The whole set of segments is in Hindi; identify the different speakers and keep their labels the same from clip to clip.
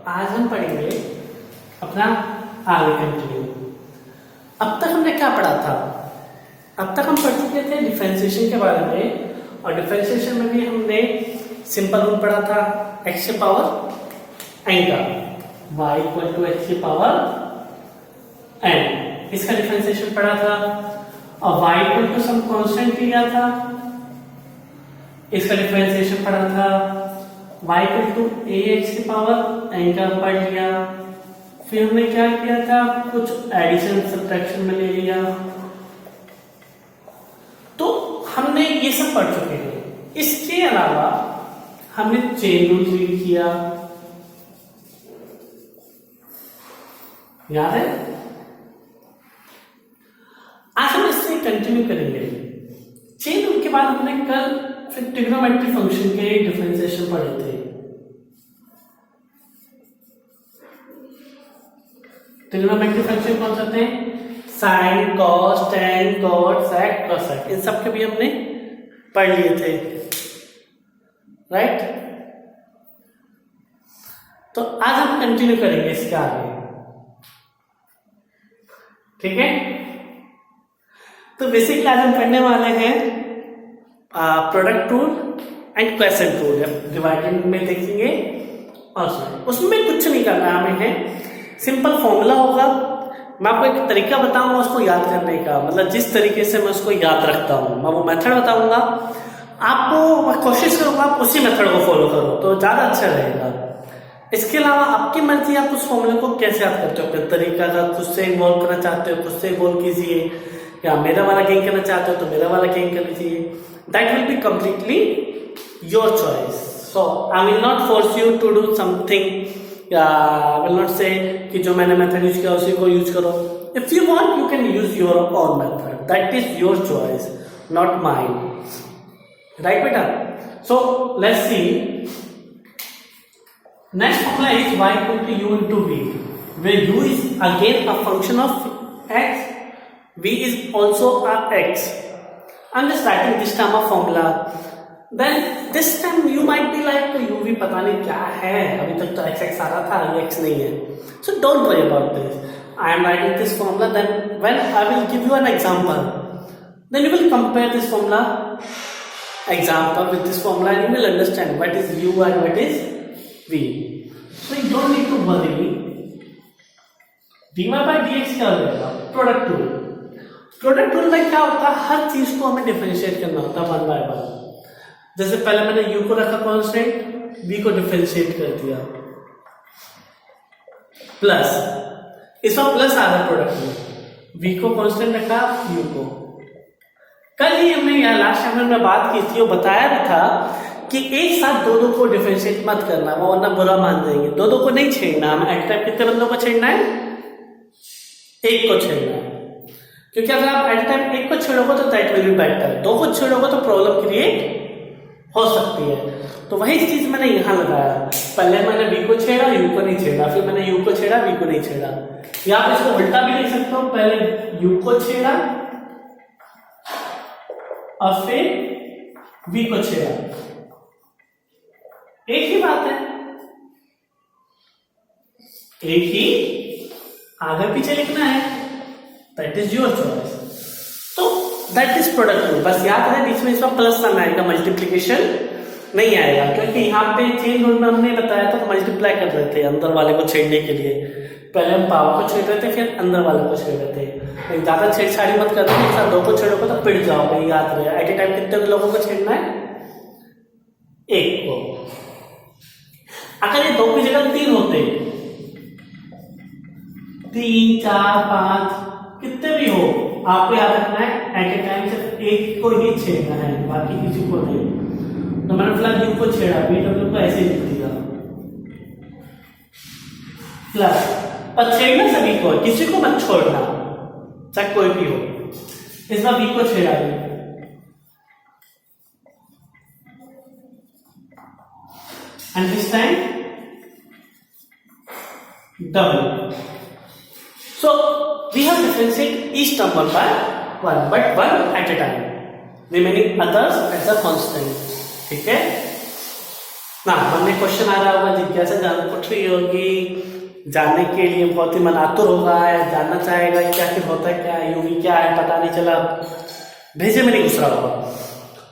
Speaker 1: आज हम पढ़ेंगे अपना आगे कंटिन्यू। अब तक हमने क्या पढ़ा था? अब तक हम पढ़ चुके थे डिफरेंशिएशन के बारे में, और डिफरेंशिएशन में भी हमने सिंपल रूल पढ़ा था x की पावर n का, y इक्वल टू x की पावर n, इसका डिफरेंशिएशन पढ़ा था, और y equal to some constant लिया था, इसका डिफरेंशिएशन पढ़ा था, y इक्वल टू ax की पावर n का पढ़ लिया। फिर हमने क्या किया था, कुछ एडिशन सब्ट्रैक्शन में ले लिया। तो हमने ये सब पढ़ चुके हैं। इसके अलावा हमने चेन रूल रीड किया, याद है? आज हम इससे कंटिन्यू करेंगे। चेन रूल के बाद हमने कल फिर ट्रिग्नोमेट्री फंक्शन के डिफरेंशिएशन पढ़े थे। ट्रिग्नोमेट्री फंक्शन कौन से थे? साइन, कॉस, टेन, कॉट, सेक, कोसेक, इन सब के भी हमने पढ़ लिए थे, राइट? तो आज हम कंटिन्यू करेंगे इसके आगे, ठीक है? तो बेसिकली आज हम पढ़ने वाले हैं product rule and question rule, divided में देखेंगे। और उसमें कुछ नहीं करना हमें है, सिंपल फॉर्मूला होगा। मैं आपको एक तरीका बताऊंगा उसको याद करने का, मतलब जिस तरीके से मैं उसको याद रखता हूँ, मैं वो मेथड बताऊंगा आपको। मैं कोशिश करूंगा आप उसी मेथड को फॉलो करो तो ज्यादा अच्छा रहेगा। इसके अलावा आपकी मर्जी, आप उस फॉर्मूले को कैसे याद करते हो, अपने तरीका का खुद से इन्वॉल्व करना चाहते हो, खुद से इन्वॉल्व कीजिए, या मेरा वाला गेन करना चाहते हो तो मेरा वाला गेन कर लीजिए। That will be completely your choice. So I will not force you to do something, या आई विल नॉट से कि जो मैंने मेथड यूज किया उसी को यूज करो। If you want you can use your own method, that is your choice, not mine, right बेटा? So let's see, next formula is y equal to u into v, where u is again a function of x, v is also a x. I'm just writing this time of formula. Then this time you might be like तो u v पता नहीं क्या है, अभी तक तो x x आ रहा था, ये x नहीं है. So don't worry about this. I am writing this formula. Then when I will give you an example, then you will compare this formula example with this formula and you will understand what is u and what is v. So you don't need to worry. dy by dx क्या हो जाएगा? Product rule. प्रोडक्ट रूल में क्या होता है, हर चीज को हमें डिफरेंशिएट करना होता है वन बाय वन। जैसे पहले मैंने u को रखा कांस्टेंट, v को डिफरेंशिएट कर दिया, प्लस इसमें प्लस आ रहा प्रोडक्ट में, v को कांस्टेंट रखा, u को। कल ही हमने यहाँ लास्ट टाइम में बात की थी, वो बताया भी था कि एक साथ दो को डिफरेंशिएट मत करना, वो वरना बुरा मान जाएंगे। दो को नहीं छेड़ना, हमें एट टाइम कितने बंदों को छेड़ना है? एक को छेड़ना है, क्योंकि अगर आप एट टाइम एक को छेड़ोगे तो दैट विल बी बेटर, दो को छेड़ोगे तो प्रॉब्लम क्रिएट हो सकती है। तो वही चीज मैंने यहाँ लगाया, पहले मैंने v को छेड़ा, u को नहीं छेड़ा, फिर मैंने u को छेड़ा, v को नहीं छेड़ा। या आप इसको उल्टा भी लिख सकते हो, पहले u को छेड़ा और फिर v को छेड़ा, एक ही बात है, एक ही आगे पीछे लिखना है, दैट इज योर चॉइस। तो दैट इज प्रोडक्ट रूल। बस याद रहे बीच में इसमें प्लस साइन आएगा, मल्टीप्लीकेशन नहीं आएगा, क्योंकि यहाँ पे चेन रूल में हमने बताया था मल्टीप्लाई कर रहे थे अंदर वाले को छेड़ने के लिए। पहले हम पावर को छेड़ रहे थे, फिर अंदर वाले को छेड़ रहे थे। ज्यादा छेड़छाड़ी मत करना, एक साथ दो को छेड़ोगे तो पिट जाओगे, याद रहे। एट ए टाइम कितने लोगों को छेड़ना है? एक को। अगर ये दो की जगह तीन होते, 3, 4, 5 कितने भी हो, आपको याद रखना है एट ए टाइम सिर्फ एक को ही छेड़ना है, बाकी किसी को नहीं। तो मैंने फिलहाल यू को छेड़ा, बी डब्ल्यू को ऐसे लिख दिया, प्लस, और छेड़ना सभी को, किसी को मत छोड़ना, चाहे कोई भी हो। इस बार बी को छेड़ा भी, and this time double. So we have differentiated each term one by one, but one at a time, remaining others as a constant. ठीक है? ना मन में क्वेश्चन आ रहा होगा, जिज्ञासा जान उठ रही होगी, जानने के लिए बहुत ही मन आतुर होगा, जानना चाहेगा क्या फिर होता है, क्या यूवी क्या है, पता नहीं चला, भेजे में नहीं घुस रहा होगा।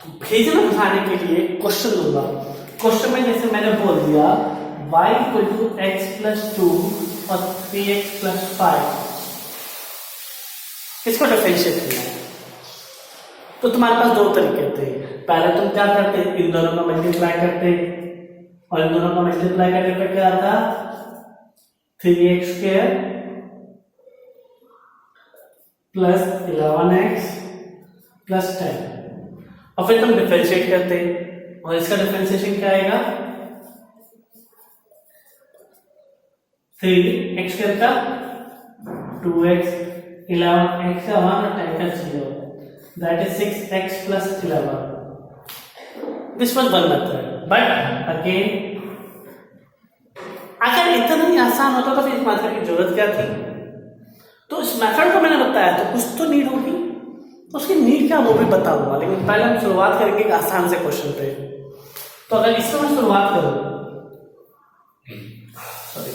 Speaker 1: तो भेजे में घुसाने के लिए क्वेश्चन दूंगा। क्वेश्चन में जैसे मैंने बोल दिया y equal to x plus 2 और 3x प्लस 5, इसको डिफरेंशिएट करना है। तो तुम्हारे पास दो तरीके थे। पहले तुम क्या करते, इन दोनों का मल्टीप्लाई करते, और इन दोनों का मल्टीप्लाई करने पे क्या आता, 3x square plus 11x plus 10, और फिर तुम डिफरेंशिएट करते, और इसका डिफरेंशिएशन क्या आएगा, 3x स्क्वायर का 2x, 11x का 1 और 10 का 0, that is 6x plus 11. This was one method, but again अगर इतना ही आसान होता तो फिर इस मेथड की जरूरत क्या थी। तो इस मेथड को मैंने बताया तो कुछ तो नीड होगी, तो उसकी नीड क्या वो भी बताऊंगा, लेकिन पहले हम शुरुआत करेंगे एक आसान से क्वेश्चन पे। तो अगर इससे मैं शुरुआत करूं, सॉरी,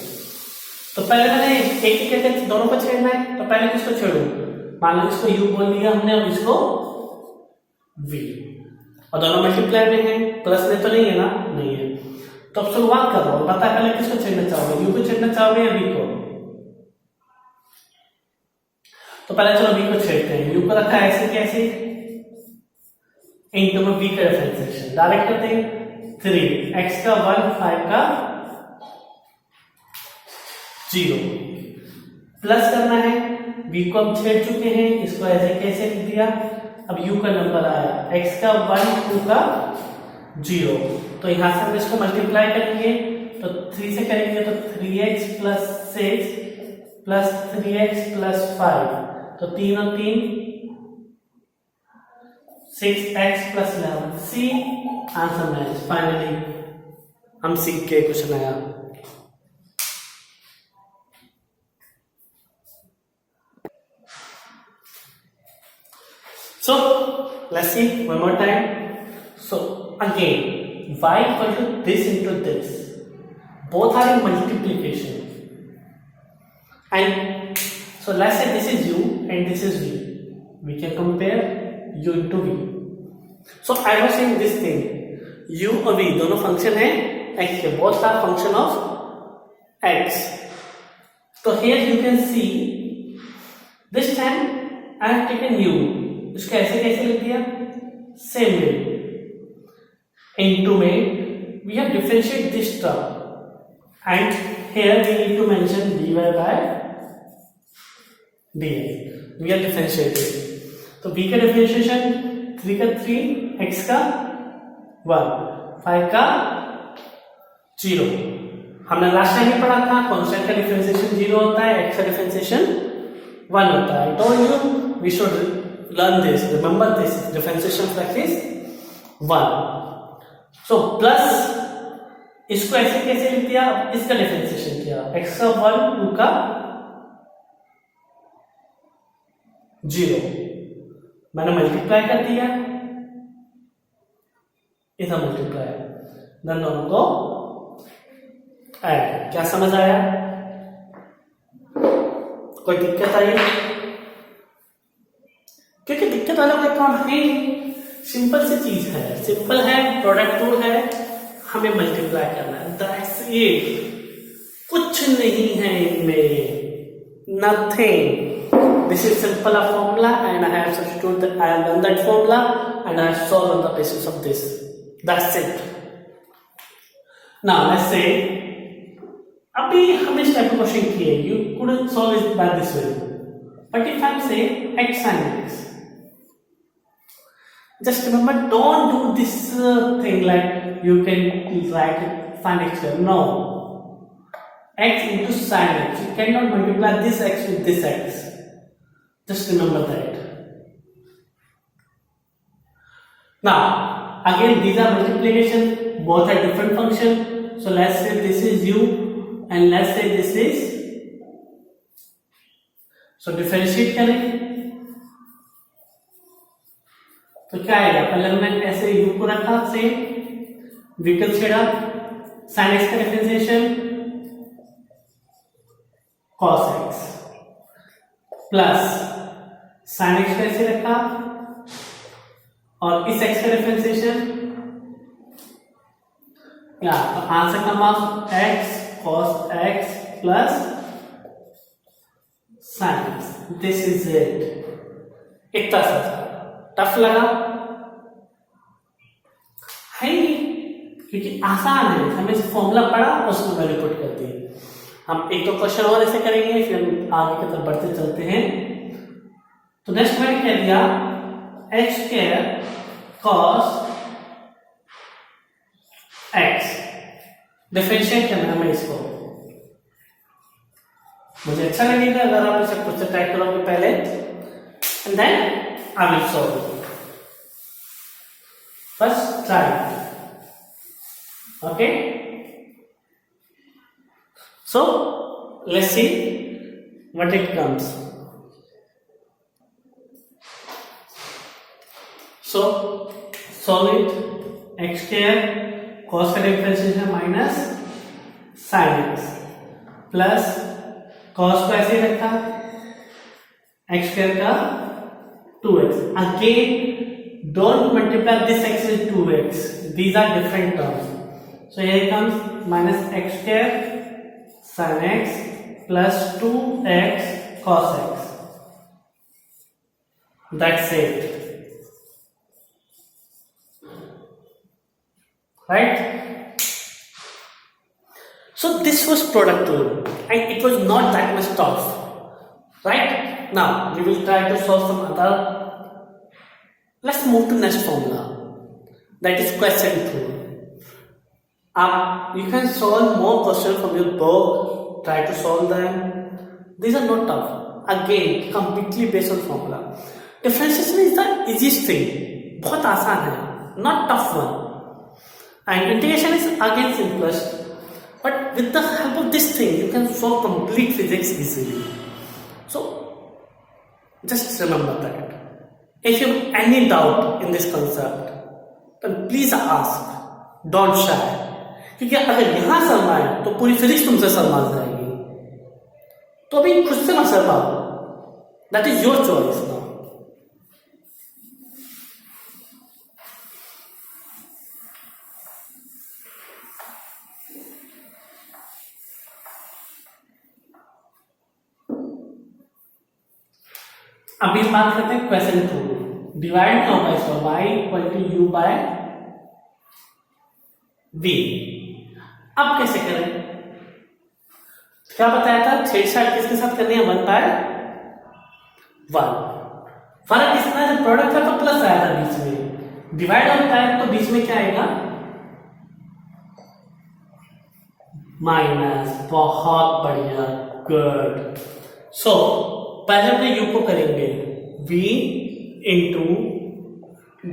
Speaker 1: तो पहले मैंने एक कहते दोनों को छेड़ना है, तो पहले किसको छेड़ू, मान लो इसको u बोल दिया हमने और इसको v, और दोनों मल्टीप्लाई में है, प्लस में तो नहीं है ना, नहीं है। तो अब शुरुआत करो, बता पहले किसको छेड़ना चाहोगे, u को छेड़ना चाहोगे या v को। तो पहले चलो v को छेड़ते हैं। u को रखा है ऐसे कैसे, इनटू में v का डिफरेंशिएशन डायरेक्ट करते हैं, 3x का 1 5 का 0 प्लस करना है, v को हम छेड़ चुके हैं, इसको ऐसे कैसे लिख दिया। अब u का नंबर आया, x का 1 2 का 0, तो यहां से हम इसको मल्टीप्लाई करेंगे, तो 3 से करेंगे तो 3x plus 6 plus 3x plus 5, तो 3 और 3 6x plus 11, see answer match. Finally हम सीख के क्वेश्चन आया। So let's see one more time. So again, y equal to this into this, both are in multiplication, and so let's say this is u and this is v. We can compare u into v. So I was saying this thing, u और v दोनों फंक्शन है x के, both are function of x. So here you can see this time I have taken u, इसको ऐसे कैसे लिख दिया, सेम वे, इनटू में we have differentiate this term and here we need to mention dy by dx, we have differentiated. तो v का डिफरेंशिएशन 3 का 3, x का 1, 5 का 0। हमने लास्ट टाइम ही पढ़ा था कांस्टेंट का डिफरेंशिएशन 0 होता है, x का डिफरेंशिएशन 1 होता है। I told you we should learn this, remember this, differentiation factor is 1. so plus इसको ऐसे कैसे लिख दिया, इसका डिफरेंशिएशन किया, x का 1 2 का 0, मैंने मल्टीप्लाई कर दिया, इधर मल्टीप्लाई, देन दोनों को ऐड। क्या समझ आया, कोई दिक्कत आई, क्योंकि दिक्कत वाला कोई काम है, सिंपल सी चीज है, सिंपल है, प्रोडक्ट टूल है, हमें मल्टीप्लाई करना है, दैट्स इट, कुछ नहीं है इनमें, nothing. This is simple a formula and I have substituted, I have done that formula and I have solve on the basis of this, that's it. Now let's say अभी हम इस टाइप का क्वेश्चन किए, you couldn't solve it by this way, but if I से x and x, just remember, don't do this thing like you can write find x square. No, x into sin x, you cannot multiply this x with this x, just remember that. Now again these are multiplication, both are different function, so let's say this is u and let's say this is, so differentiate करें तो क्या आएगा, पहले हमने ऐसे u को रखा, से v को छेड़ा, साइन एक्स का differentiation cos x plus sine x को ऐसे रखा और इस x का डिफरेंशिएशन या तो answer come of x cos x plus sign x, this is it. इतना सा था, टफ लगा है नहीं, क्योंकि आसान है, हमें फॉर्मूला पढ़ा उसमें वैल्यू पुट कर दी। हम एक दो क्वेश्चन और ऐसे करेंगे, फिर हम आगे की तरफ बढ़ते चलते हैं। तो नेक्स्ट मैंने क्या दिया, h square cos x, differentiate करना है इसको। मुझे अच्छा लगेगा अगर आप इसे खुद से ट्राई करोगे पहले, and then I will solve. First try, okay. So let's see what it comes. So solve it, x square cos का differentiation minus sin x plus cos को ऐसे ही रखा, x square का 2x, again don't multiply this x with 2x, these are different terms. So here comes minus x square sin x plus 2x cos x, that's it, right? So this was product rule and it was not that much tough, right? Now we will try to solve some other. Let's move to next formula, that is quotient rule. You can solve more questions from your book, try to solve them. These are not tough. Again, completely based on formula. Differentiation is the easiest thing. बहुत आसान है, not tough one. And integration is again simplest. But with the help of this thing, you can solve complete physics easily. So, just remember that. If you have any doubt in this concept, then please ask. Don't shy. क्योंकि अगर यहां शर्मा है तो पूरी फिजिक्स तुमसे शर्मा जाएगी, तो अभी खुद से मत शर्माओ, that is your choice now. अभी बात करते हैं क्वेश्चन रूल। डिवाइड क्या होगा इसका, y equal to u by v। अब कैसे करें, क्या बताया था, छेड़छाड़ किसके साथ करनी है, 1 बाय 1। फर्क कितना है, जब प्रोडक्ट था तो प्लस आया था बीच में, डिवाइड होता है तो बीच में क्या आएगा, माइनस। बहुत बढ़िया, गुड। सो पहले अपने u को करेंगे v into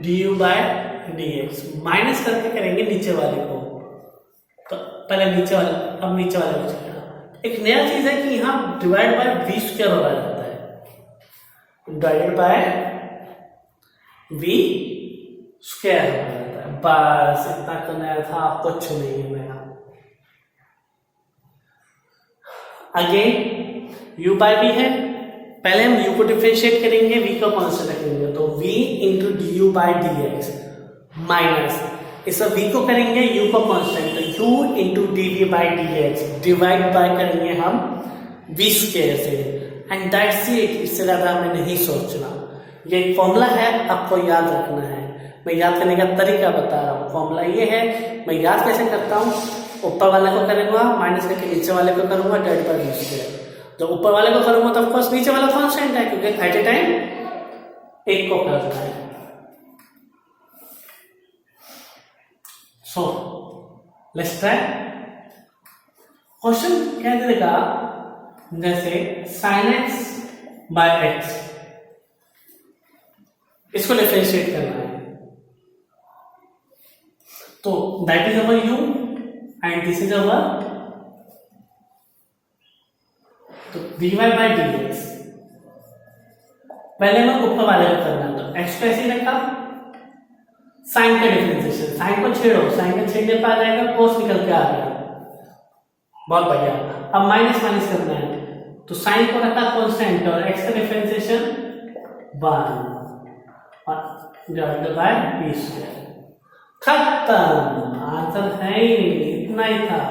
Speaker 1: d u by d x, minus करके करेंगे नीचे वाले को। तो पहले नीचे वाले, अब नीचे वाले को चलेगा। एक नया चीज है कि यहाँ डिवाइड बाय वी स्क्वायर हो जाता है, डिवाइडेड बाय वी स्क्वायर हो जाता है। बस इतना करना था, कुछ नहीं है नया। अगेन u बाय v है, पहले हम u को डिफरेंशिएट करेंगे, v को कांस्टेंट रखेंगे, तो v into d u by d x minus, इस v को करेंगे u को कांस्टेंट, तो u into d v by d x, divide by करेंगे हम v स्क्वायर से, एंड दैट्स इट। इससे ज्यादा हमें नहीं सोचना। ये एक फॉर्मूला है, आपको याद रखना है। मैं याद करने का तरीका बता रहा हूँ। फॉर्मूला ये है, मैं याद कैसे करता हूँ, ऊपर वाले को करूंगा माइनस करके नीचे वाले को करूंगा डिवाइड बाय v स्क्वायर। जब ऊपर वाले को करूंगा तो ऑफकोर्स नीचे वाला कांस्टेंट है, क्योंकि एट ए टाइम एक को करना है। So let's try. क्वेश्चन क्या देगा, जैसे sin x बाय x, इसको डिफरेंशिएट करना है, तो that is our u and this is our, तो dy बाय dx। पहले मैं ऊपर वाले को करना है, तो x को ऐसे ही रखा, साइन का डिफरेंशिएशन, साइन को छेड़ो, साइन को छेड़ने पर आ जाएगा कोस निकल के आ गया, बहुत बढ़िया। अब माइनस माइनस करना है तो साइन को रखा कांस्टेंट और एक्स का differentiation 1 divided by b square, खत्म, आंसर है ही नहीं, इतना ही था,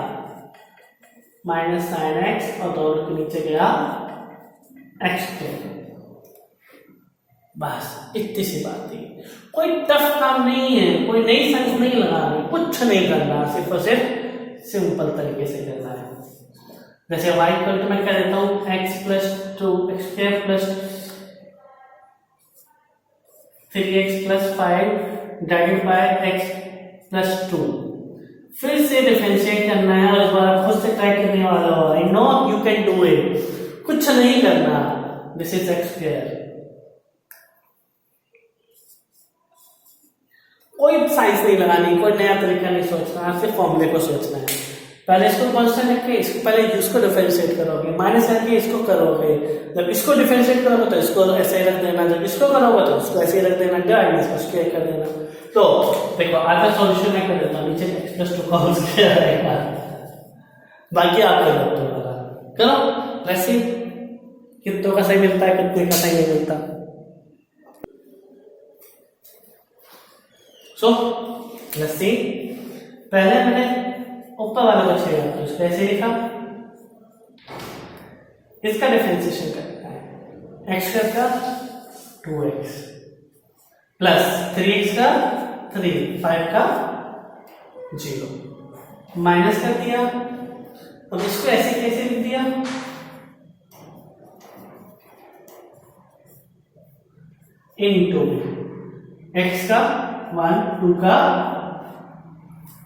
Speaker 1: माइनस साइन एक्स और दोनों के नीचे गया एक्स स्क्वायर, बस इतनी सी बात थी। कोई टफ काम नहीं है, कोई नई साइंस नहीं लगानी, कुछ नहीं करना, सिर्फ और सिर्फ सिंपल तरीके से करना है। जैसे y इक्वल टू मैं क्या देता हूँ x plus 2 x square plus 3x plus 5 divided by x plus 2, फिर से डिफरेंशिएट करना है और इस बार आप खुद से ट्राई करने वाला हो, I know you can do it, कुछ नहीं करना, दिस इज एक्स स्क्वायर, कोई साइंस नहीं लगानी, कोई नया तरीका नहीं सोचना, सिर्फ फॉर्मूले को सोचना है। पहले इसको कांस्टेंट रख के इसको पहले इसको डिफरेंशिएट करोगे, माइनस करके इसको करोगे, जब इसको डिफरेंशिएट करोगे तो इसको ऐसे ही रख देना, जब इसको करोगे तो इसको ऐसे ही रख देना, डिवाइड इसको स्क्वायर कर देना। तो देखो आधा सॉल्यूशन मैं कर देता हूँ, नीचे x प्लस 2 का होल स्क्वायर आएगा, बाकी आप कर लो, करो वैसे कितनों का सही मिलता है, कितने का सही नहीं मिलता। सो लेट्स सी, पहले मैंने ऊपर वाले को छेड़ा तो इसको ऐसे लिखा, इसका डिफरेंशिएशन करना है, x का 2x प्लस 3x का 3, 5 का 0, माइनस कर दिया, अब इसको ऐसे कैसे लिख दिया, इनटू x का 1, 2 का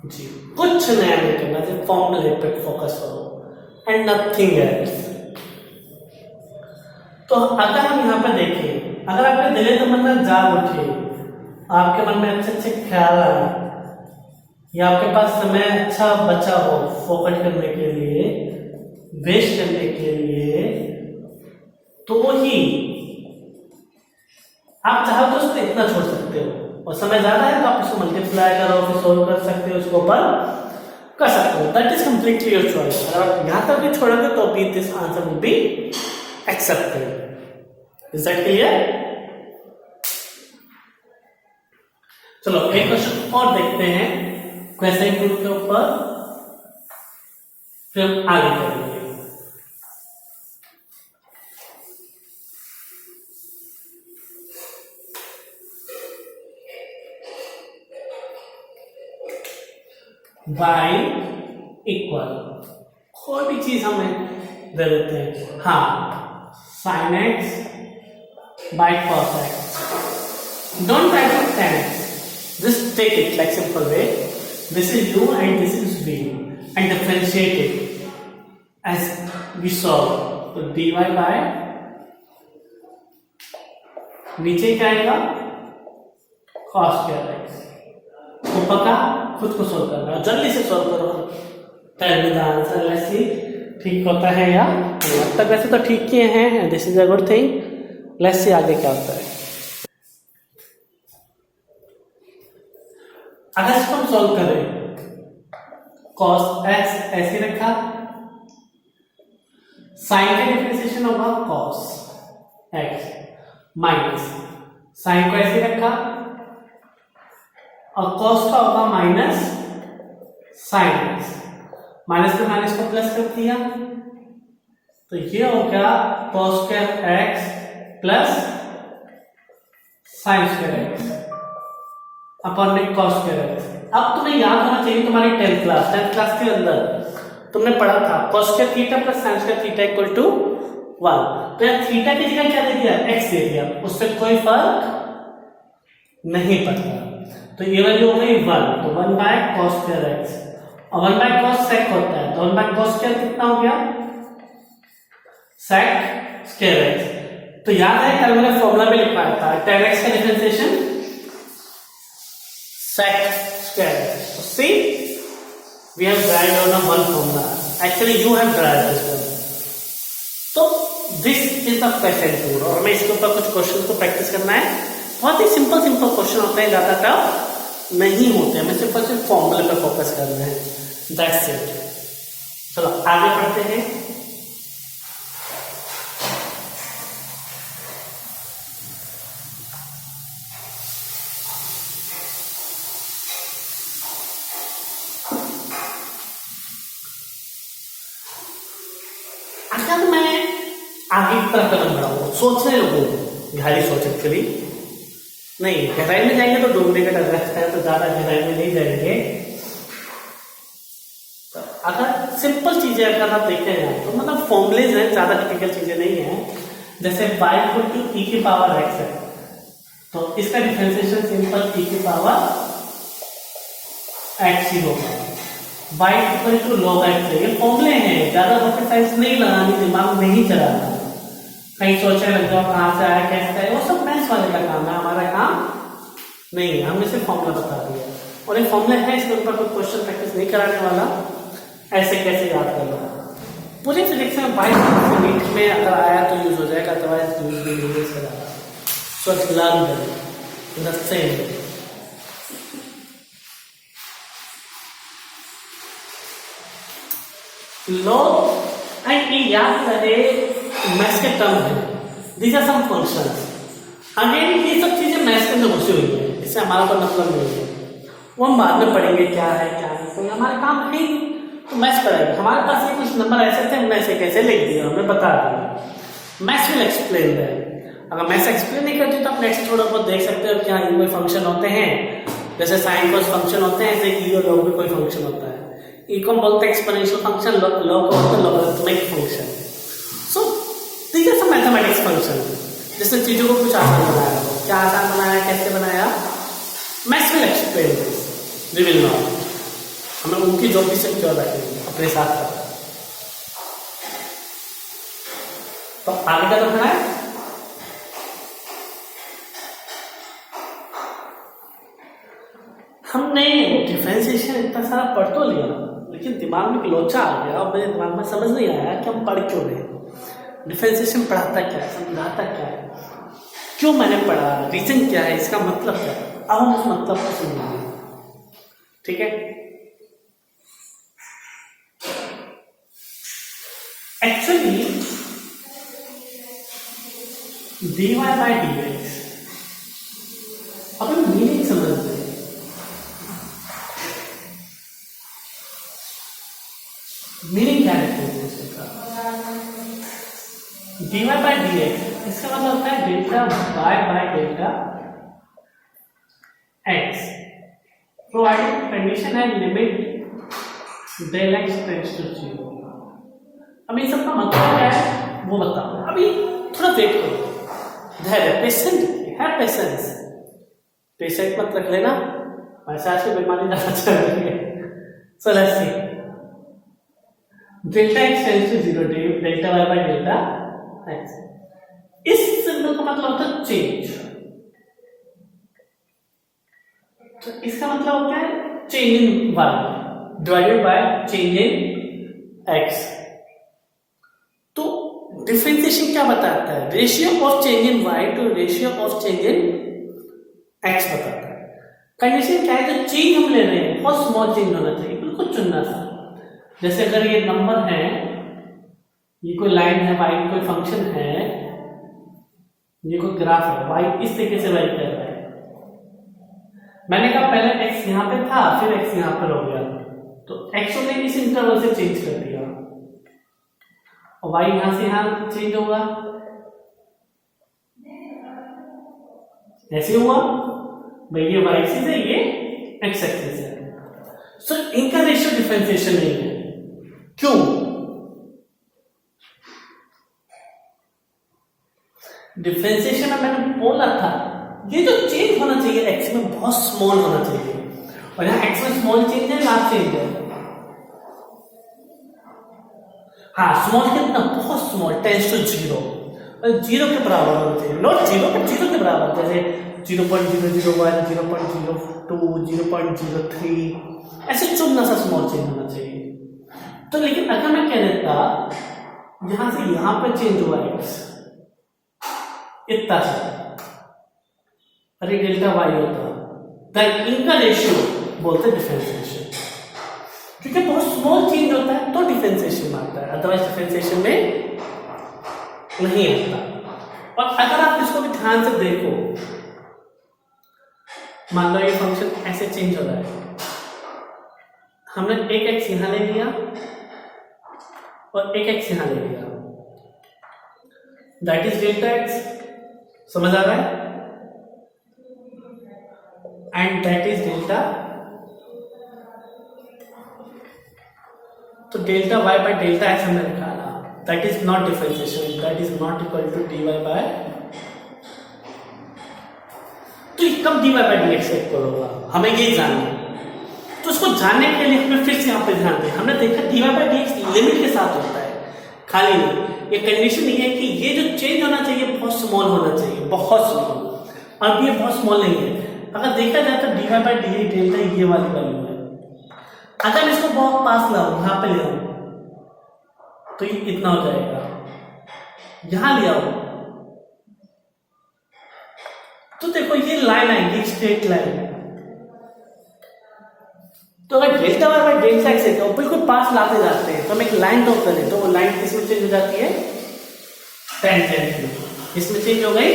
Speaker 1: 0, कुछ नया नहीं करना, सिर्फ फॉर्मूले पे फोकस करो एंड नथिंग एल्स। तो अगर हम यहाँ पे देखें, अगर आपके दिले तमन्ना जाग उठे, आपके मन में अच्छे अच्छे ख्याल आए या आपके पास समय अच्छा बचा हो फोकस करने के लिए, वेस्ट करने के लिए, तो ही आप चाहो तो उसको इतना छोड़ सकते हो, और समय ज्यादा है तो आप इसको मल्टीप्लाई करो, फिर सोल्व कर सकते हो, उसको ऊपर कर सकते हो, that is completely your choice. अगर यहां तक भी छोड़ोगे तो भी this answer will be accepted. Is that clear? चलो एक क्वेश्चन और देखते हैं क्वेश्चन ग्रुप के ऊपर, फिर हम आगे करेंगे। y इक्वल कोई भी चीज हमें दे देते हैं, हाँ sin x by cos x, don't try to tan x, just take it like simple way, this is u and this is v and differentiate it as we saw, तो dy by नीचे क्या आएगा cos square x, ऊपर का खुद को सोल्व करना है, जल्दी से सोल्व करो, tell me the answer, let's see ठीक होता है या नहीं। अब तक वैसे तो ठीक किए हैं, this is a good thing, let's see आगे क्या होता है। अगर इसको हम सोल्व करें, cos x ऐसे रखा, sin का डिफरेंशिएशन होगा cos x माइनस sin को ऐसे रखा और cos का होगा माइनस sin x, माइनस पे माइनस को प्लस कर दिया तो ये हो गया cos square x plus sin square x upon में cos स्क्वायर x। अब तुम्हें याद होना चाहिए तुम्हारी 10th क्लास के अंदर तुमने पढ़ा था cos square theta plus sin square theta equal to 1, तो यहाँ थीटा की जगह क्या दे दिया, x दे दिया, उससे कोई फर्क नहीं पड़ता, तो ये वैल्यू हो गई 1, तो 1 बाय cos स्क्वायर x, और 1 बाय cos sec होता है, तो 1 बाय cos स्क्वायर कितना हो गया, sec स्क्वायर x। तो याद है कल मैंने फॉर्मूला में लिखवाया था tan x का differentiation sec square x, so see we have derived on a one formula, actually you have derived this one, तो this is the question 2 और हमें इसके ऊपर कुछ क्वेश्चन को प्रैक्टिस करना है, बहुत ही सिंपल क्वेश्चन होते हैं, ज्यादा टफ नहीं होते, हमें सिर्फ और सिर्फ फॉर्मूले पर फोकस करना है, दैट्स इट। चलो आगे पढ़ते हैं। अगर मैं आगे की तरफ कदम बढ़ाऊँ, सोचने लगूँ, गहरी सोच एक्चुअली नहीं, गहराई में जाएंगे तो डूबने का डर लगता है, तो ज्यादा गहराई में नहीं जाएंगे। तो अगर सिंपल चीजें अगर आप देखें हैं तो मतलब फॉर्मुलेज हैं, ज्यादा टिपिकल चीजें नहीं है। जैसे y इक्वल टू e की पावर x है, तो इसका डिफरेंशिएशन सिंपल e की पावर x ही होगा। y equal to log x है, ये फॉर्मुले हैं, ज्यादा रॉकेट साइंस नहीं लगानी, दिमाग में नहीं चलाना, कहीं सोचने लग जाओ कहां से आया कैसे आया, वो सब मैथ्स वाले का काम है, हमारा काम नहीं है। हमने सिर्फ फॉर्मूला बता दिया और ये फॉर्मूला है, इसके ऊपर कोई क्वेश्चन प्रैक्टिस नहीं कराने वाला, ऐसे कैसे याद करना। पूरी फिजिक्स में 22 मिनट में अगर आया तो यूज हो जाएगा, अदरवाइज यूज भी नहीं हो जाएगा। So learn the same. Log and ये याद रहे मैथ्स के टर्म है, these are some functions. Again ये सब चीजें मैथ्स के अंदर घुसी हुई है, इससे हमारा कोई मतलब नहीं है, वो हम बाद में पढ़ेंगे क्या है क्या नहीं, तो हमारा काम है तो मैथ्स पढ़ाएंगे। हमारे पास ये कुछ नंबर ऐसे थे, हमने ऐसे कैसे लिख दिया, हमें बता दिया। Maths will explain that. अगर मैथ्स एक्सप्लेन नहीं करती तो आप नेक्स्ट थोड़ा बहुत देख सकते हो क्या ये कोई फंक्शन होते हैं, जैसे साइन कोस फंक्शन होते हैं, ऐसे ई और लॉग भी कोई फंक्शन होता है। ई को बोलते हैं एक्सपोनेंशियल फंक्शन, लॉग को बोलते हैं logarithmic function. So this is a mathematics function, जिसने चीजों को कुछ आसान बनाया। क्या आसान बनाया, कैसे बनाया, maths will explain this, we will not. हमें उनकी जॉब भी सिक्योर रखेंगे अपने साथ साथ। तो आगे का तो है, हमने डिफरेंशिएशन इतना सारा पढ़ तो लिया, लेकिन दिमाग में लोचा आ गया और मेरे दिमाग में समझ नहीं आया कि हम पढ़ क्यों रहे। डिफरेंशिएशन पढ़ाता क्या है, समझाता क्या है, क्यों मैंने पढ़ा, रीजन क्या है, इसका मतलब क्या है। अब हम उस मतलब को समझेंगे, ठीक है। एक्चुअली dy by dx, अब हम मीनिंग समझते हैं। मीनिंग क्या है इसका, dy by dx, इसका मतलब होता है delta y by delta x, provided condition है limit del x tends to 0। अब इन सबका मतलब क्या है वो बताओ, अभी थोड़ा वेट करो, धैर्य, पेशेंट है, पेशेंस, पेशेंट मत रख लेना, वैसे आज की बीमारी ज्यादा चल रही है। So let's see, delta x tends to 0, delta y by delta x, इस सिंबल का मतलब होता है चेंज। तो इसका मतलब क्या है, change in y divided by change in x। तो डिफरेंशिएशन क्या बताता है, ratio of change in y to ratio of change in x बताता है। कंडीशन क्या है, जो चेंज हम ले रहे हैं बहुत स्मॉल चेंज होना चाहिए, बिल्कुल चुनना था। जैसे अगर ये नंबर है, ये कोई लाइन है, y कोई फंक्शन है, ये कोई ग्राफ है, y इस तरीके से वेरी कर रहा है। मैंने कहा पहले x यहां पे था, फिर x यहां पर हो गया, तो x को मैंने इस इंटरवल से चेंज कर दिया और y यहां से यहां चेंज होगा, ऐसे हुआ भाई, ये y एक्सिस है, ये x एक्सिस है। सो इनका रेशियो डिफरेंशिएशन नहीं है, क्यों? डिफरेंशिएशन में मैंने बोला था ये जो चेंज होना चाहिए x में बहुत स्मॉल होना चाहिए, और यहाँ x में स्मॉल चेंज है, लार्ज चेंज है। हाँ, स्मॉल कितना, बहुत स्मॉल, टेंस टू 0, और 0 के बराबर होना चाहिए, नॉट 0 बट 0 के बराबर, जैसे 0.001, 0.02, 0.03, ऐसे चुनना सा स्मॉल चेंज होना चाहिए। तो लेकिन अगर मैं कह देता यहां से यहां पर चेंज हुआ x इतना सा, अरे डेल्टा y होता, देन इनका रेशियो बोलते हैं डिफरेंशिएशन, क्योंकि बहुत स्मॉल चेंज होता है तो डिफरेंशिएशन में आता है, अदरवाइज डिफरेंशिएशन में नहीं आता। और अगर आप इसको भी ध्यान से देखो, मान लो ये फंक्शन ऐसे चेंज हो रहा है, हमने एक एक्स यहां ले लिया और एक एक्स यहां ले लिया, दैट इज डेल्टा एक्स, समझ आ रहा है, एंड दैट इज डेल्टा, तो delta y by delta x हमने निकाला, that is not differentiation, that is not equal to d y by, तो कब d y by d x equal होगा, हमें ये जानना है। तो उसको जानने के लिए हमें फिर से यहाँ पे ध्यान दें, हमने देखा d y by d x limit के साथ होता है, खाली नहीं, ये कंडीशन नहीं है कि ये जो चेंज होना चाहिए बहुत स्मॉल होना चाहिए, बहुत स्मॉल, अब ये बहुत स्मॉल नहीं है। अगर देखा जाए तो d y by d delta ये वाली वैल्यू है, अगर इसको बहुत पास लाओ, यहां पे ले आओ तो ये इतना हो जाएगा, यहां ले आओ तो देखो ये लाइन आएगी, स्ट्रेट लाइन। तो अगर delta y by delta x है तो बिल्कुल पास लाते जाते हैं, तो हम एक लाइन ड्रॉ करें तो वो लाइन किसमें चेंज हो जाती है, टेंजेंट में, इसमें चेंज हो गई,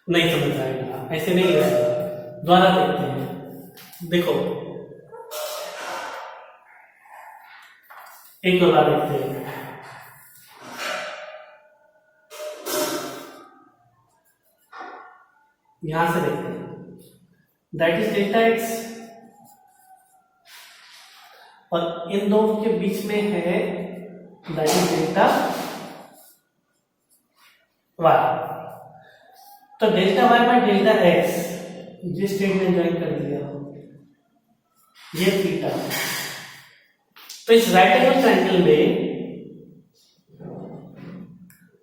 Speaker 1: नहीं समझ आएगा, ऐसे नहीं रहेगा, दोबारा देखते हैं, देखो एक और बार देखते हैं, यहां से देखते हैं, दैट इज डेल्टा एक्स और इन दोनों के बीच में है दैट इज डेल्टा वाई, तो delta y by delta x जिस स्टेट में ज्वाइन कर दिया ये थीटा, तो इस राइट एंगल ट्रायंगल में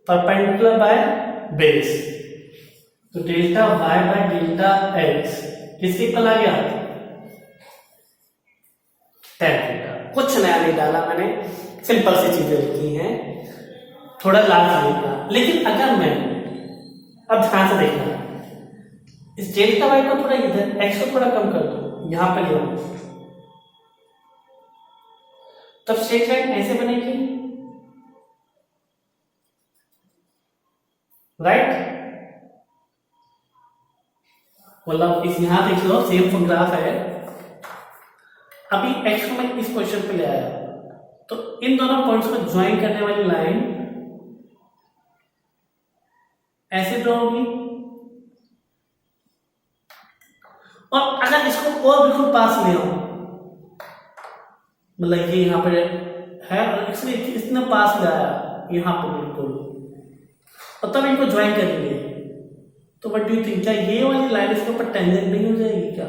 Speaker 1: परपेंडिकुलर बाय बेस, तो delta y by delta x किसके इक्वल आ गया, tan थीटा। कुछ नया नहीं डाला मैंने, सिंपल सी चीजें लिखी हैं, थोड़ा लाभ लिखा, लेकिन अगर मैं अब ध्यान से देखना, इस डेल्टा वाई को थोड़ा इधर, एक्स को थोड़ा कम कर दो, यहां पर ले आओ, तब स्ट्रेट लाइन ऐसे बनेगी, राइट, मतलब इस यहां देख लो सेम ग्राफ है। अभी एक्स को मैं इस पोजीशन पे ले आया, तो इन दोनों पॉइंट्स को ज्वाइन करने वाली लाइन ऐसे ड्रॉ होगी, और अगर इसको और बिल्कुल पास ले आओ, मतलब ये यहां पर है और इसने इतना पास ले आया यहां पर बिल्कुल, और तब इनको ज्वाइन करेंगे, तो व्हाट डू यू थिंक, क्या ये वाली लाइन इसके ऊपर टेंजेंट नहीं हो जाएगी, क्या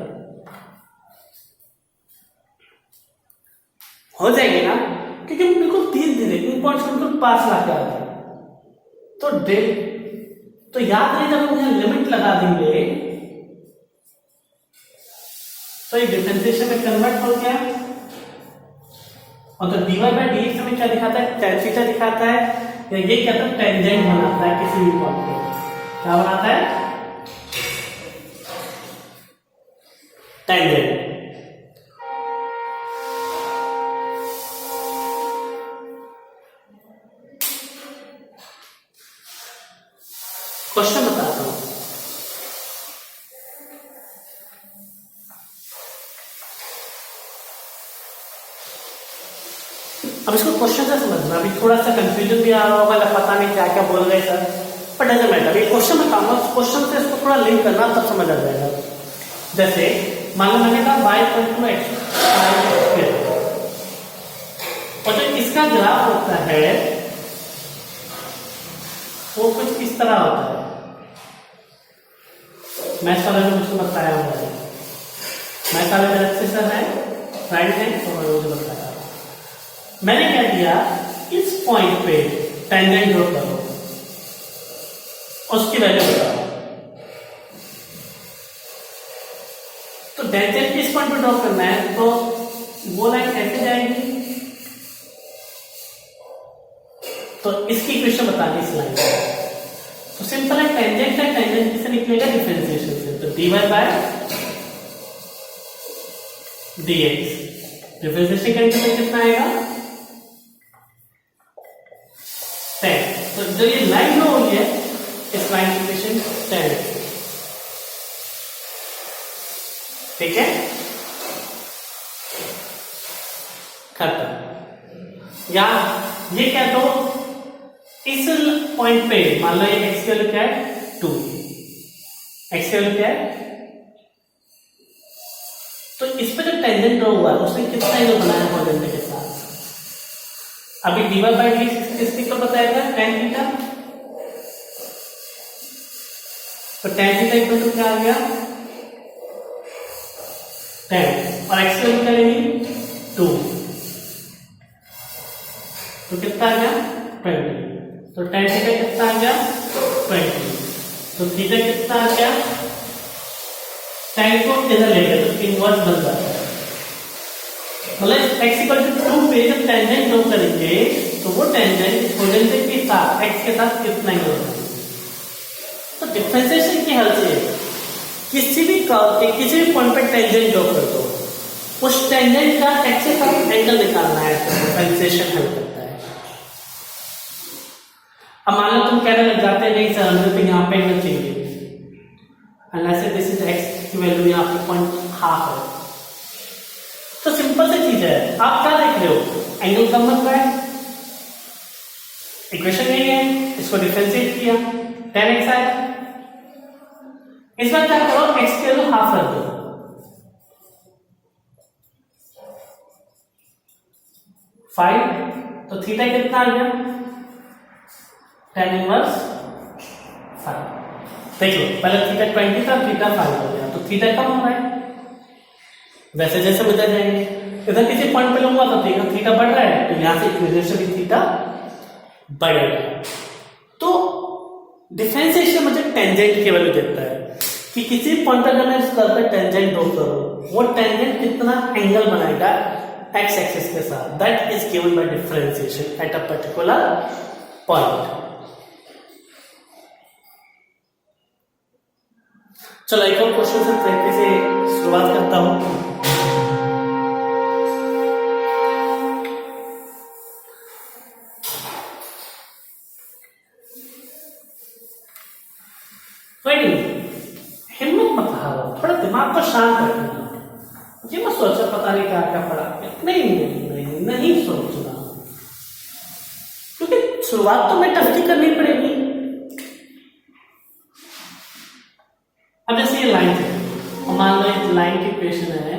Speaker 1: हो जाएगी ना, क्योंकि बिल्कुल धीरे धीरे इन पॉइंट्स को बिल्कुल पास लाके आते हैं, तो याद नहीं, जब हम यहां लिमिट लगा देंगे तो ये डिफरेंशिएशन में कन्वर्ट हो गया, और तो dy बाय dx हमें क्या दिखाता है, tan थीटा दिखाता है, या ये क्या था, टेंजेंट बनाता है किसी भी पॉइंट पे, क्या बनाता है, टेंजेंट। क्वेश्चन बताता हूं, अब इसको क्वेश्चन से समझना, अभी थोड़ा सा कंफ्यूजन भी आ रहा होगा, पता नहीं क्या क्या बोल रहे सर, पर डजंट मैटर, ये क्वेश्चन बताऊंगा, उस क्वेश्चन से इसको थोड़ा लिंक करना तब समझ आ जाएगा। जैसे मान लो मैंने कहा y = x और जो इसका ग्राफ होता है वो कुछ इस तरह होता है, मैथ्स वाले ने मुझको बताया हुआ है, मैथ्स वाले मेरे अच्छे सर है, राइट है, तो मुझे बताया, मैंने क्या किया, इस पॉइंट पे टेंजेंट ड्रॉ करो, उसकी वैल्यू बताओ, तो टेंजेंट किस पॉइंट पे ड्रॉ करना है, तो वो लाइन ऐसे जाएगी, तो इसकी इक्वेशन बतानी इस लाइन को, तो सिंपल है, टेंजेंट किससे निकलेगा, डिफरेंशिएशन से, तो dy बाय dx डिफरेंशिएशन करने पे कितना आएगा 10। तो जो ये लाइन हो रही है इस लाइन की इक्वेशन 10, ठीक है, खत्म। या ये क्या तो इस पॉइंट पे मान लो ये x की वैल्यू क्या है 2, x की वैल्यू क्या है, तो इस पे जो टेंजेंट ड्रॉ हुआ है उसने कितना एंगल बनाया होरिजेंटल के साथ। अभी dy बाय dx किसकी को बताया था tan थीटा, तो tan थीटा इक्वल टू क्या आ गया 10 और x की वैल्यू क्या लेंगे 2, तो कितना आ गया 20। तो tan थीटा कितना आ गया 20, तो थीटा कितना आ गया, tan को इधर ले गए तो इनवर्स बन जाता है, मतलब x इक्वल टू 2 पे जब टेंजेंट ड्रॉ करेंगे तो वो टेंजेंट होरिजेंटल के साथ x के साथ कितना एंगल बनाएगा। तो डिफरेंशिएशन की हेल्प से किसी भी कर्व के किसी भी पॉइंट पे टेंजेंट ड्रॉ कर दो, उस टेंजेंट का x के साथ एंगल निकालना है, तो डिफरेंशिएशन हेल्प करता है। अब मान लो तुम कहने लग जाते हैं नहीं सर हमें तो यहाँ पे एंगल चाहिए, अनलेस दिस इज x की वैल्यू यहाँ पे 0.5 है, तो सिंपल सी चीज है, आप क्या देख रहे हो एंगल कम बन रहा है, इक्वेशन यही है, इसको डिफरेंशिएट किया 10x आया, इस बार क्या करो x की वैल्यू हाफ रख दो, तो थीटा कितना आ गया tan इनवर्स 5। देख लो पहले थीटा 20 था, थीटा 5 हो गया, तो थीटा कम हो रहा है, वैसे जैसे उधर जाएंगे इधर किसी पॉइंट पे लूंगा तो थीटा बढ़ रहा है, तो यहां से इक्वेशन से भी थीटा बढ़ेगा। तो डिफरेंशिएशन मुझे टेंजेंट की वैल्यू देता है कि किसी पॉइंट अगर मैं इस कर्व पे टेंजेंट ड्रॉ करूं वो टेंजेंट कितना एंगल बनाएगा x एक्सिस के साथ, that is given by differentiation at a particular point. चलो एक और क्वेश्चन से तरीके से शुरुआत करता हूं। हिम्मत मत हारो, थोड़ा दिमाग को शांत रखना, ये मत सोचो पता नहीं क्या क्या पढ़ा, नहीं सोचना, क्योंकि शुरुआत तो मैं टफ की करनी पड़ेगी। अब जैसे ये लाइन है और मान लो इस लाइन की इक्वेशन है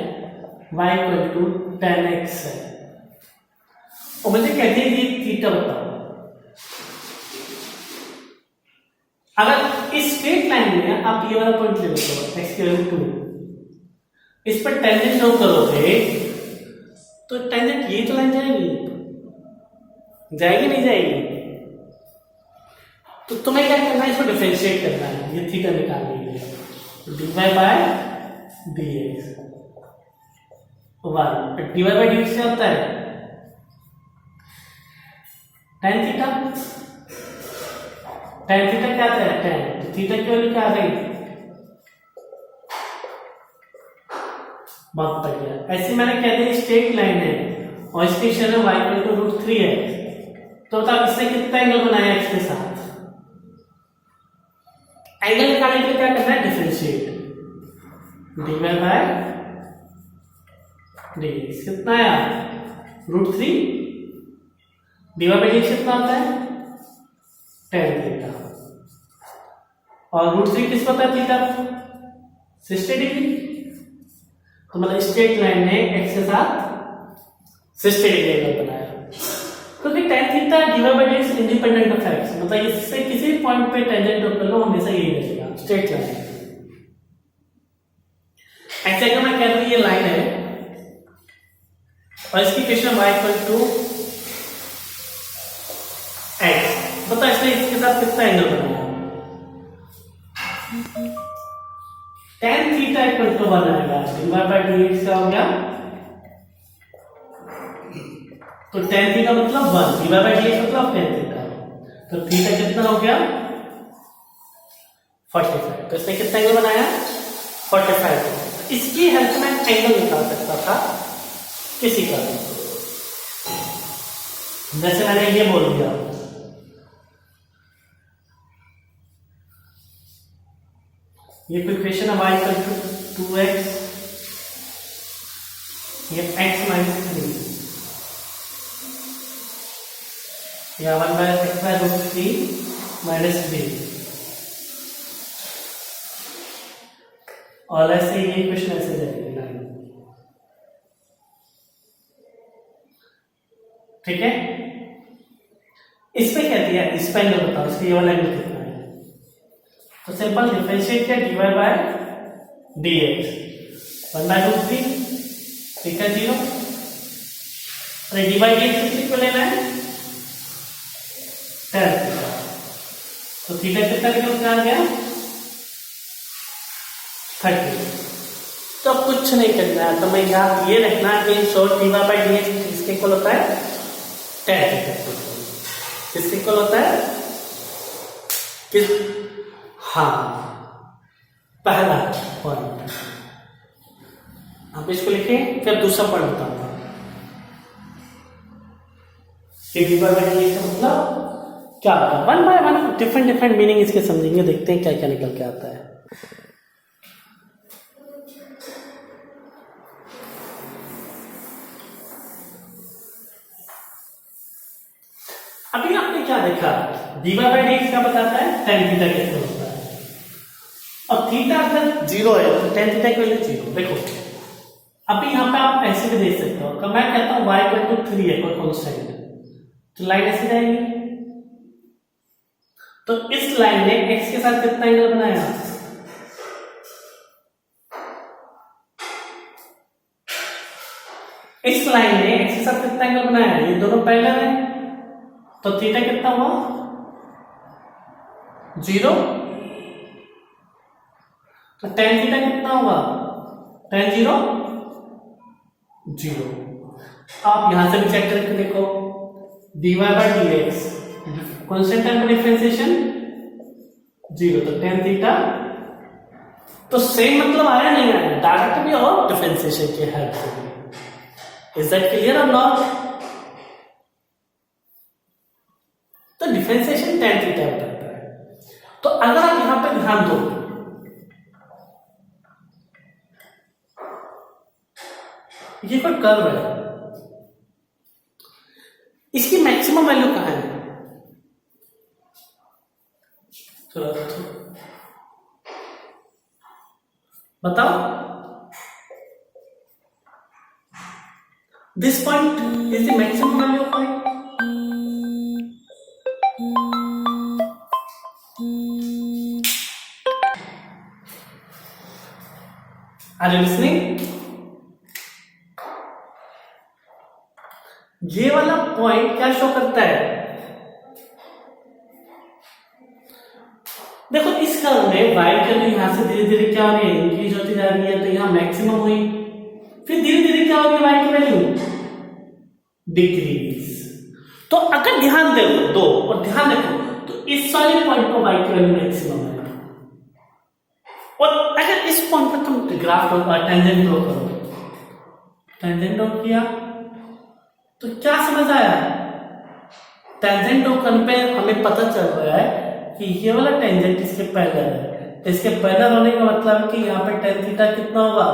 Speaker 1: y इक्वल टू 10x है और मुझे कहती है कि थीटा बताओ। अगर इस स्ट्रेट लाइन में आप ये वाला पॉइंट ले लो x की वैल्यू 2, इस पर टेंजेंट ड्रॉ करोगे तो टेंजेंट यही तो लाइन जाएगी, जाएगी नहीं जाएगी, तो तुम्हें क्या करना है इसको डिफरेंशिएट करना है, ये थीटा निकालने के लिए dy by dx 1, dy by dx क्या होता है tan थीटा, tan थीटा क्या आता है 10, तो थीटा की वैल्यू क्या आ गई बहुत बढ़िया। ऐसे मैंने कह दिया स्ट्रेट लाइन है और इसकी इक्वेशन है y इक्वल टू √3x, तो बताओ इसने कितना एंगल बनाया x के साथ, एंगल निकालने के लिए क्या करना है डिफरेंशिएट dy बाय dx कितना आया √3, dy बाय dx कितना आता है tan थीटा, और √3 किस पता है थीटा 60 डिग्री, तो मतलब स्ट्रेट लाइन ने x के साथ 60 डिग्री एंगल बनाया, क्योंकि tan theta dy by dx independent of x, मतलब इससे किसी भी पॉइंट पे टेंजेंट ड्रॉ कर लो हमेशा यही रहेगा स्ट्रेट लाइन। ऐसे अगर मैं कह दूं ये लाइन है और इसकी equation y equal to x, बताओ इसने इसके साथ कितना एंगल बनाया, tan थीटा इक्वल टू 1 आएगा, dy बाय dx क्या हो गया, तो tan थीटा मतलब 1, dy बाय dx मतलब tan थीटा, तो थीटा कितना हो गया 45, तो इसने कितना एंगल बनाया 45। इसकी हेल्प में एंगल निकाल सकता था किसी का भी, जैसे मैंने ये बोल दिया ये इक्वेशन है y इक्वल टू 2x, ये x माइनस 3 या 1 by x by root 3 minus 3, और ऐसे ये इक्वेशन ऐसे जाएगी लाइन। ठीक है, इसमें क्या दिया, इस पे एंगल बताओ, इसकी ये वाला एंगल कितना है। तो सिंपल डिफरेंशिएट किया dy by dx, 1 by root 3 ठीक है 0, अरे dy बाय dx कितने को लेना है, tan थीटा। तो थीटा कितना निकल के आ गया 30। तो कुछ नहीं करना है, तो मैं यहाँ ये रखना कि शॉर्ट dy बाय dx किसके इक्वल होता है, tan थीटा। किसके इक्वल होता है, किस, हाँ पहला पॉइंट आप इसको लिखें, फिर दूसरा पॉइंट बताता हूं कि dy बाय dx का मतलब क्या होता है। 1 बाय 1 डिफरेंट मीनिंग इसके समझेंगे, देखते हैं क्या क्या निकल के आता है। अभी आपने क्या देखा, dy बाय dx क्या बताता है, tan थीटा कितना होता है, और थीटा अगर 0 है तो tan थीटा की वैल्यू 0। देखो अभी यहाँ पे आप ऐसे भी देख सकते हो, तो मैं कहता हूँ y इक्वल टू 3 है कोई कांस्टेंट, तो लाइन ऐसे जाएगी, तो इस लाइन ने x के साथ कितना एंगल बनाया, इस लाइन ने x के साथ कितना एंगल बनाया, ये दोनों पैरेलल है, तो थीटा कितना हुआ 0, तो tan थीटा कितना होगा, tan 0 0। आप यहां से भी चेक करके देखो, dy by dx constant time का डिफरेंशिएशन 0, तो tan थीटा, तो सेम मतलब आया नहीं आया, डायरेक्ट भी और डिफरेंशिएशन की हेल्प से भी। इज दैट क्लियर और नॉट। तो डिफरेंशिएशन tan थीटा बताता है। तो अगर आप यहां पे ध्यान दो, ये कोई कर्व है, इसकी मैक्सिमम वैल्यू कहां है, बताओ। This point is the maximum value of y। Are you listening. ये वाला पॉइंट क्या शो करता है, देखो इस कर्व में y की वैल्यू यहां से धीरे धीरे क्या हो रही है, इंक्रीज होती जा रही है, तो यहां मैक्सिमम हुई, फिर धीरे धीरे क्या होगी y की वैल्यू डिक्रीज। तो अगर ध्यान दो और ध्यान रखो, तो इस वाले पॉइंट पर y की वैल्यू मैक्सिमम है, और अगर इस पॉइंट पर तुम ग्राफ टेंजेंट ड्रॉ करो, टेंजेंट ड्रॉ किया तो क्या समझ आया, टेंजेंट ड्रॉ करने पे हमें पता चल रहा है कि ये वाला टेंजेंट इसके पैरेलल है, तो इसके पैरेलल होने का मतलब है कि यहाँ पे tan थीटा कितना होगा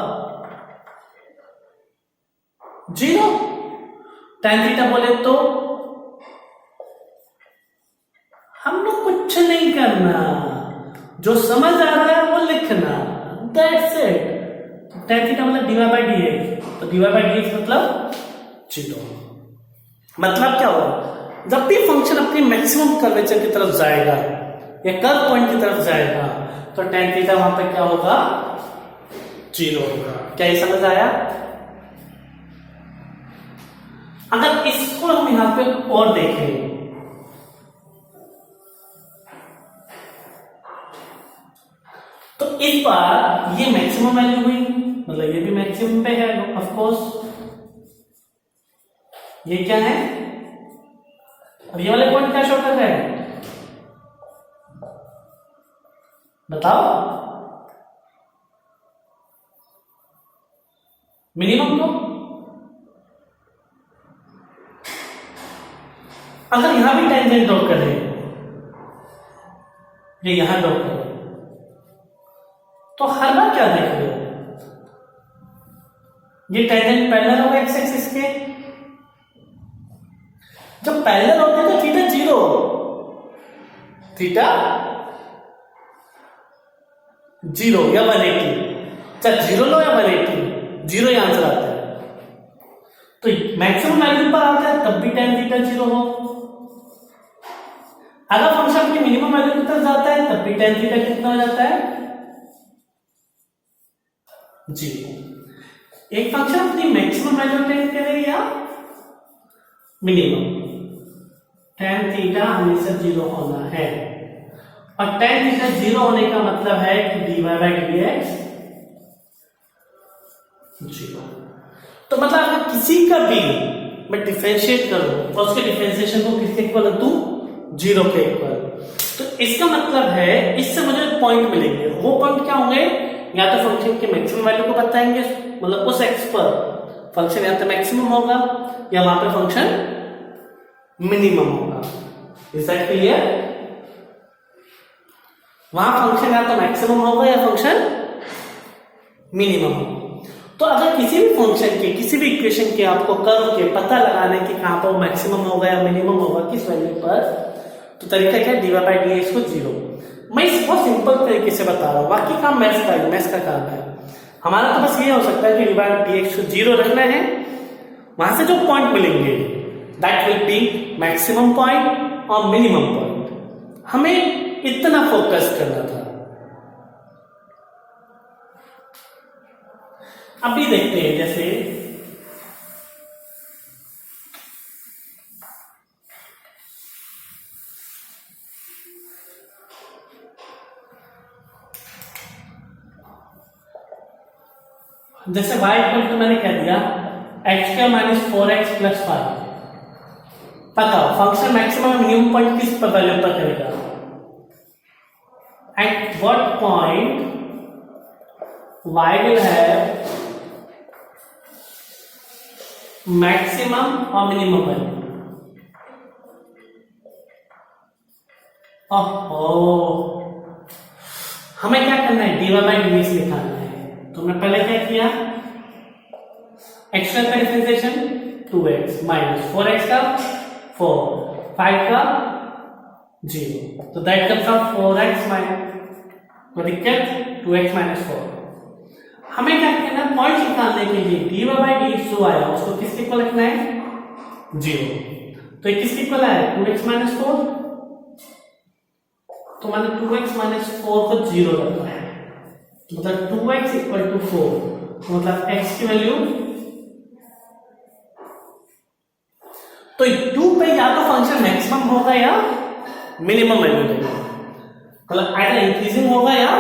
Speaker 1: 0। tan थीटा बोले तो हम लोग कुछ नहीं करना, जो समझ आ रहा है वो लिखना, दैट्स इट। tan थीटा मतलब dy बाय dx, तो dy बाय dx मतलब 0। मतलब क्या होगा, जब भी फंक्शन अपनी मैक्सिमम कर्वेचर की तरफ जाएगा या कर्व पॉइंट की तरफ जाएगा, तो tan थीटा वहां पे क्या होगा 0 होगा। क्या ये समझ आया। अगर इसको हम यहां पे और देखें, तो इस बार ये मैक्सिमम वैल्यू हुई, मतलब ये भी मैक्सिमम पे है ऑफ कोर्स। ये क्या है, और ये वाले पॉइंट क्या शो कर रहे हैं बताओ, मिनिमम को। अगर यहां भी टेंजेंट ड्रॉ करें, ये यहां ड्रॉ करें, तो हर बार क्या देख रहे हो, ये टेंजेंट पैरेलल होगा एक्स एक्सिस के। जब पैरेलल होते तो थीटा जीरो, थीटा जीरो या 180, चाहे जीरो लो या 180, जीरो ही आंसर आता है। तो मैक्सिमम वैल्यू पर आता है तब भी tan थीटा जीरो हो। अगर फंक्शन अपनी मिनिमम वैल्यू की तरफ जाता है तब भी tan थीटा कितना हो जाता है, जीरो। एक फंक्शन अपनी मैक्सिमम वैल्यू टेक करे या मिनिमम, tan थीटा हमेशा जीरो होना है। और tan थीटा जीरो होने का मतलब है कि dy बाई dx जीरो। तो मतलब अगर किसी का भी मैं डिफरेंशिएट करूं और उसके डिफरेंशिएशन को किसके इक्वल रख दूं, जीरो के इक्वल, तो इसका मतलब है इससे मुझे पॉइंट मिलेंगे। वो पॉइंट क्या होंगे, या तो फंक्शन के मैक्सिमम वैल्यू को बताएंगे, मतलब उस एक्स पर फंक्शन या तो मैक्सिमम होगा या वहां पे फंक्शन मिनिमम होगा। Is that clear? वहां फंक्शन या तो मैक्सिमम होगा या फंक्शन मिनिमम होगा। तो अगर किसी भी फंक्शन के किसी भी इक्वेशन के आपको कर्व के पता लगाना है कि कहां पर मैक्सिमम होगा या मिनिमम होगा किस वैल्यू पर, तो तरीका क्या है, dy बाई dx को जीरो। मैं इस बहुत सिंपल तरीके से बता रहा हूं, बाकी काम मैथ्स का काम है। हमारा तो बस ये हो सकता है कि dy बाई dx को जीरो रखना है, वहां से जो पॉइंट मिलेंगे that will B maximum point और मिनिमम पॉइंट। हमें इतना फोकस करना था। अभी देखते हैं, जैसे y इक्वल टू मैंने क्या दिया, x square minus 4x plus 5। बताओ फंक्शन मैक्सिमम मिनिमम पॉइंट किस पर वैल्यू पर करेगा, at what point y will have maximum और मिनिमम वैल्यू। हमें क्या करना है, dy बाई dx निकालना है। तो मैं पहले क्या किया, एक्स का डिफरेंशिएशन 2x माइनस 4x का 4, 5 का 0, तो that comes out 4x minus, तो दिक्कत 2x माइनस 4। हमें क्या करना है, पॉइंट निकालने के लिए dy बाई dx जो आया उसको किसके इक्वल रखना है, 0। तो ये किसके इक्वल आया, 2x माइनस 4, तो मैंने 2x माइनस 4 को 0 रखा है, मतलब 2x इक्वल टू 4, तो मतलब x की वैल्यू, तो 2 पे या तो फंक्शन मैक्सिमम होगा या मिनिमम वैल्यू देगा, मतलब आइदर इंक्रीजिंग होगा या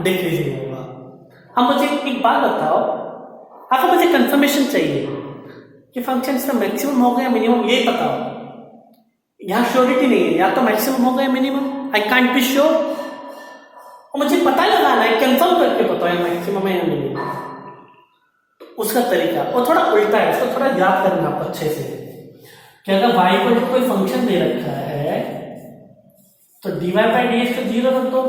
Speaker 1: डिक्रीजिंग होगा। अब मुझे एक बात बताओ, आपको मुझे कंफर्मेशन चाहिए कि फंक्शन इसका मैक्सिमम होगा या मिनिमम, ये बताओ। यहां श्योरिटी नहीं है, या तो मैक्सिमम होगा या minimum, I can't be sure. और मुझे पता लगाना है, कंफर्म करके बताओ या मैक्सिमम है या मिनिमम। तो उसका तरीका और थोड़ा उल्टा है, इसको थोड़ा याद करना आप अच्छे से कि अगर y को कोई फंक्शन दे रखा है तो dy बाई dx को 0 रख दो,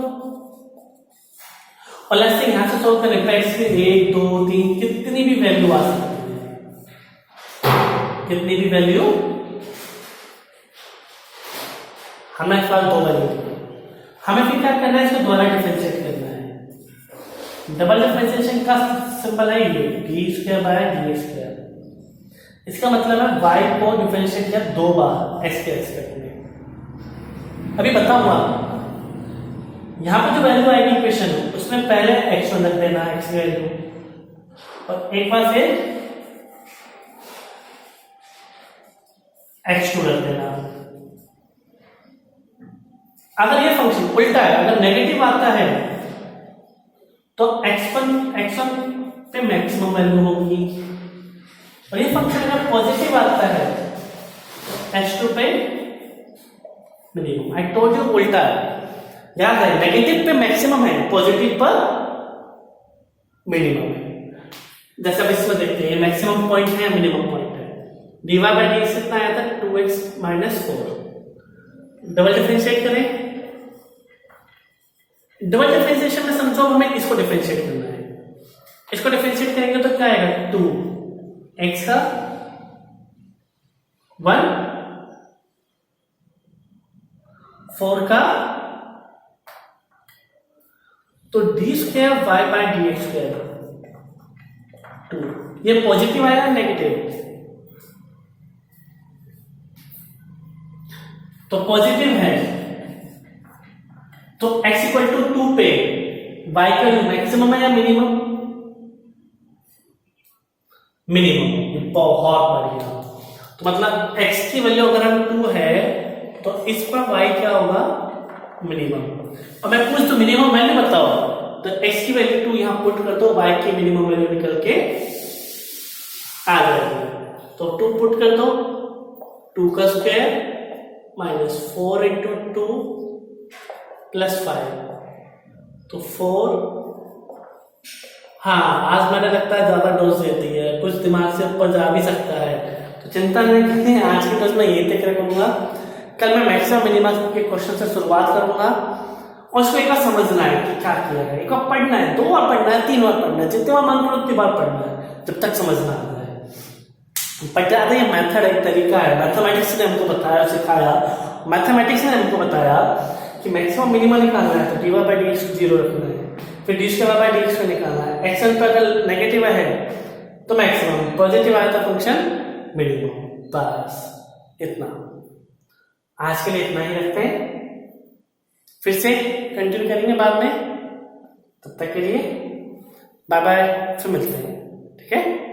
Speaker 1: और लेट्स से यहां से सॉल्व करें तो x के 1 2 3 कितनी भी वैल्यू आ सकती है, कितनी भी वैल्यू, हमें इस बार 2 वैल्यू, हमें फिर क्या करना है, इसको दोबारा डिफरेंशिएट करना है। डबल डिफरेंशिएशन का सिंबल है ये D square by D square. इसका मतलब है y को डिफरेंशिएट किया 2 बार x के रेस्पेक्ट में। अभी बताऊंगा, यहां पर जो वैल्यू आएगी इक्वेशन उसमें पहले x1 रख देना, x की वैल्यू, और एक बार फिर x2 रख देना। अगर ये फंक्शन उल्टा है, अगर नेगेटिव आता है तो x1 पे मैक्सिमम वैल्यू होगी, और ये फंक्शन अगर पॉजिटिव आता है तो x2 पे मिनिमम। आई टोल्ड यू उल्टा है, याद है, नेगेटिव पे मैक्सिमम है, पॉजिटिव पर मिनिमम है। जैसे अब इसमें देखते हैं मैक्सिमम पॉइंट है या मिनिमम पॉइंट है। dy बाई dx कितना आया था 2x माइनस 4। डबल डिफरेंशिएट करें। डबल डिफरेंशिएशन में समझो हमें इसको डिफरेंशिएट करना है। इसको डिफरेंशिएट करेंगे तो क्या आएगा 2x का 1 4 का तो d square y by d x square 2। ये पॉजिटिव आया नेगेटिव? तो पॉजिटिव है तो x इक्वल टू 2 पे y का मैक्सिमम है या मिनिमम? मिनिमम। ये बहुत बढ़िया। तो मतलब x की वैल्यू अगर हम 2 है तो इस पर y क्या होगा? मिनिमम। अब मैं पूछ तो मिनिमम वैल्यू बताओ, तो x की वैल्यू 2 यहां पुट कर दो, y की मिनिमम वैल्यू निकल के आ जाएगी। तो 2 पुट कर दो, 2 का स्क्वायर माइनस 4 इंटू 2 प्लस 5 तो 4। हाँ आज मैंने लगता है ज्यादा डोज देती है, कुछ दिमाग से ऊपर जा भी सकता है, तो चिंता नहीं करनी। आज के डोज में ये तक रखूंगा, कल मैं मैक्सिमम मिनिमम के क्वेश्चन से शुरुआत करूंगा और उसको एक बार समझना है कि क्या किया है। एक बार पढ़ना है, 2 बार पढ़ना है, 3 बार पढ़ना है, जितने बार मन करो उतनी बार पढ़ना है जब तक समझना आता है। बट ज्यादा ये मेथड एक तरीका है, मैथमेटिक्स ने हमको बताया सिखाया, मैथमेटिक्स ने हमको बताया कि मैक्सिमम मिनिमम निकालना है तो dy बाई dx 0 रखना है, फिर डी स्क्वायर बाई dx को निकालना है। एक्शन पर अगर नेगेटिव है तो मैक्सिमम, पॉजिटिव आया तो फंक्शन मिनिमम। बस इतना, आज के लिए इतना ही रखते हैं, फिर से कंटिन्यू करेंगे बाद में। तब तक के लिए बाय बाय, फिर मिलते हैं, ठीक है।